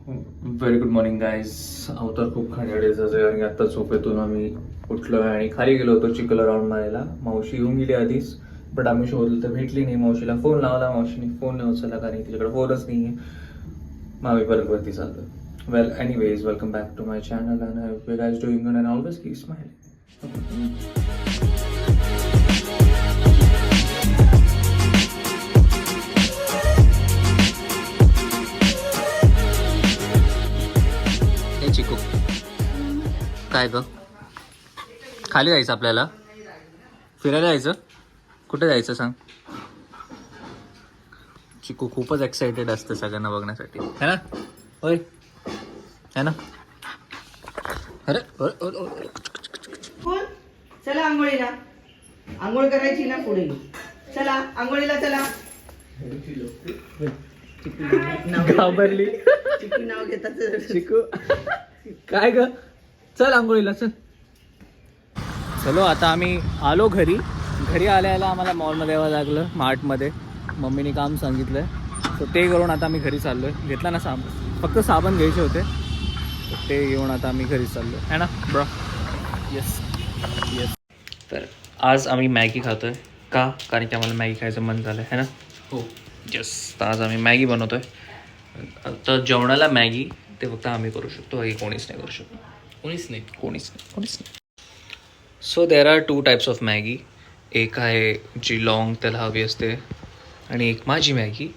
Very good morning guys. अवतार खूप खाण्याडेच असे कारण की आत्ता झोपेतून आम्ही उठलो आहे आणि खाली गेलो होतो चिखल राऊंड मारायला. मावशी येऊन गेली आधीच, बट आम्ही शोधलं तर भेटली नाही. मावशीला फोन लावला, मावशीने फोन नाही उचलला कारण तिच्याकडे फोनच नाही आहे. मग आम्ही परत वरती चाललो. Well anyways, welcome back to my channel and I hope you guys doing good and always keep smiling. Chiku काय ग, खाली जायचं आपल्याला, फिरायला जायचं. कुठे जायचं सांग. चिकू खूपच एक्साइटेड असतं सगळ्यांना बघण्यासाठी, है ना? होय, है ना? अरे चला आंघोळीला, आंघोळ करायची ना पुढे. चला आंघोळीला चला. घाबरली चिकू नाव घेतात. चिकू काय ग, चल आंघोळीला चल. चलो आता आम्ही आलो घरी. घरी आल्याला आम्हाला मॉलमध्ये यावं लागलं, मार्टमध्ये. मम्मीने काम सांगितलंय सो ते करून आता आम्ही घरी चाललोय. घेतला ना फक्त साबण घ्यायचे होते, ते घेऊन आता आम्ही घरी चाललोय, है ना ब्रो? Yes yes. तर आज आम्ही मॅगी खातोय का, कारण की आम्हाला मॅगी खायचं मन झालं है ना. हो येस. तर आज आम्ही मॅगी बनवतोय. आता जेवणाला मॅगी ते फक्त आम्ही करू शकतो, हे कोणीच नाही करू शकतो. कोणीच नाही. So there are 2 types of Maggi. एक आहे जी लॉंग त्याला हवी असते, आणि एक माझी मॅगी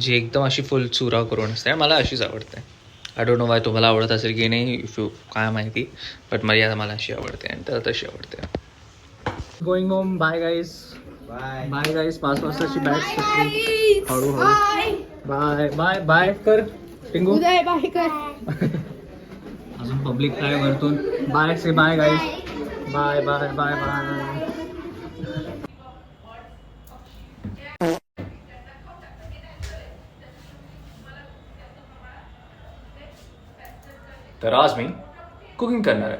जी एकदम अशी फुल चुरा करून असते. मला अशीच आवडते. आय डोंट नो वाय तुम्हाला आवडत असेल की नाही, इफ यू काय माहिती, बट मला अशी आवडते आणि त्याला तशी आवडते. Going home. Bye guys. Bye guys. 5 वाजताची बॅच हळूहळू. बाय बाय बाय कर टिंगू. बाय कर. अजून पब्लिक काय वरतून. Bye say bye guys. Bye bye bye bye. तर आज मी कुकिंग करणार आहे.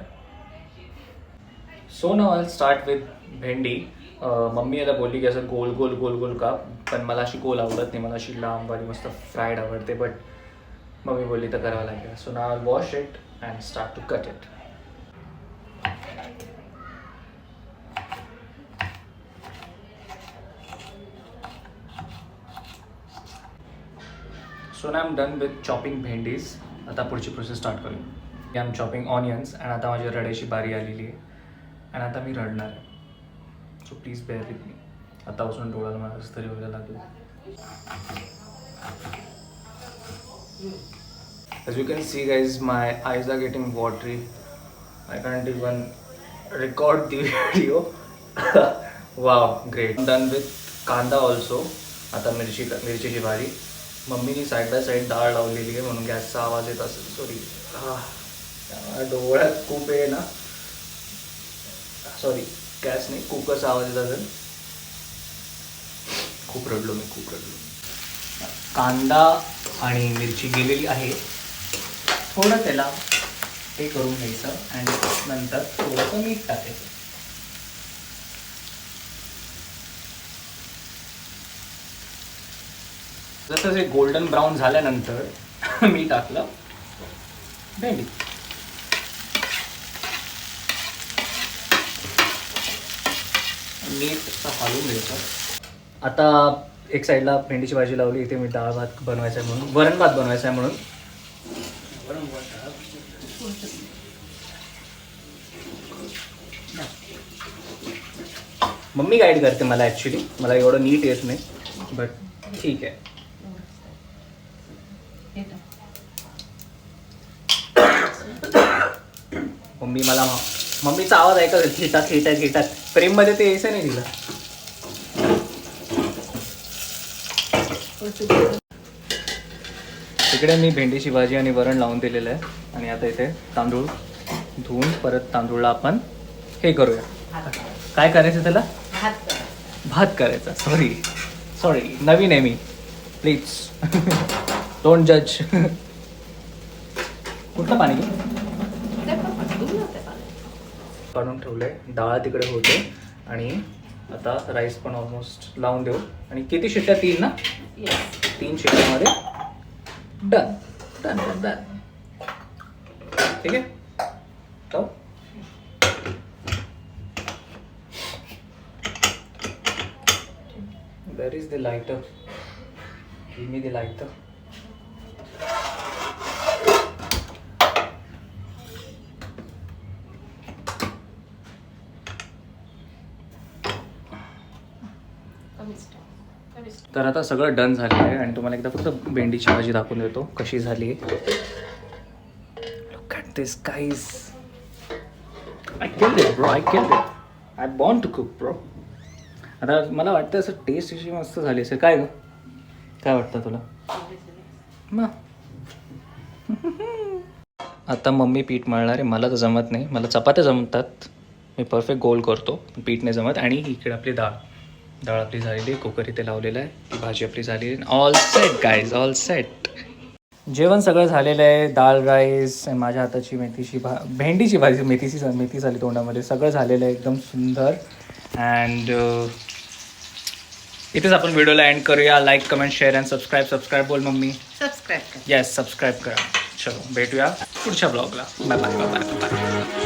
So now I start with bhendi. Mummy याला बोलली की असं गोल गोल गोल गोल का, पण मला अशी गोल आवडत नाही, मला अशी लांबवाली मस्त फ्राईड आवडते. बट मम्मी बोलली तर करावं लागेल. So now I wash it and start to cut it. So now I am done with chopping bhendis. आता पुढची प्रोसेस स्टार्ट करू. आय एम चॉपिंग ऑनियन्स आणि आता माझी रडायची बारी आलेली आहे आणि आता मी रडणार आहे. So please bear with me. आतापासून डोळ्याला मला कसं तरी व्हायला लागलं. As you can see guys, my eyes are getting watery. I can't even record the video. Wow, great. I'm done with कांदा also. आता मिरचीची बारी. मम्मीने साईड बाय साईड डाळ लावलेली आहे म्हणून गॅसचा आवाज येत असेल, सॉरी. डोळ्यात खूप आहे ना, सॉरी गॅस नाही, कुकरचा आवाज येत असेल. खूप रडलो. कांदा आणि मिरची गेलेली आहे. थोडं त्याला हे करून घ्यायचं आणि नंतर थोडंसं मीठ टाकायचं. जसं जे गोल्डन ब्राऊन झाल्यानंतर मी टाकलं भेंडी. नीट हलवून घ्यायचं. आता एक साईडला भेंडीची भाजी लावली, इथे मी डाळ भात बनवायचा आहे म्हणून, वरण भात बनवायचा आहे म्हणून. मम्मी गाईड करते मला, ॲक्च्युली मला एवढं नीट येत नाही, बट ठीक आहे. मम्मीचा आवाज ऐका, खेटात प्रेममध्ये ते यायचं नाही तिला. तिकडे मी भेंडीची भाजी आणि वरण लावून दिलेलं आहे आणि आता इथे तांदूळ धुवून परत तांदूळला आपण हे करूया. काय करायचं त्याला? भात करायचा. सॉरी नवीन आहे मी, प्लीज डोंट जज. कुठलं पाणी काढून ठेवलंय, डाळ तिकडे होते आणि आता राईस पण ऑलमोस्ट लावून देऊ. आणि किती शिट्ट्या? 3 ना? 3 शिट्ट्यामध्ये डन. ठीक आहे तो Where is the lighter? Give me the lighter. तर आता सगळं डन झालं आहे आणि तुम्हाला एकदा फक्त भेंडीची भाजी दाखवून देतो कशी झाली आहे. Look at this guys. I killed it bro. I killed it. I born to cook bro. आता मला वाटतं असं टेस्ट अशी मस्त झाली असेल. काय ग काय वाटतं तुला मग आता मम्मी पीठ मळणार आहे. मला तर जमत नाही. मला चपात्या जमतात. मी परफेक्ट गोल करतो. पीठ नाही जमत. आणि इकडे आपली डाळ आपली झालेली आहे. कुकर इथे लावलेला आहे. ती भाजी आपली झाली आहे. All set guys all set. जेवण सगळं झालेलं आहे. डाळ राईस माझ्या हाताची मेथीची भेंडीची भाजी मेथी झाली तोंडामध्ये. सगळं झालेलं आहे एकदम सुंदर. अँड इथेच आपण व्हिडिओला एंड करूया. Like comment share and subscribe बोल मम्मी. सबस्क्राईब करा. येस सबस्क्राईब करा. चलो भेटूया पुढच्या ब्लॉगला. Bye bye bye bye.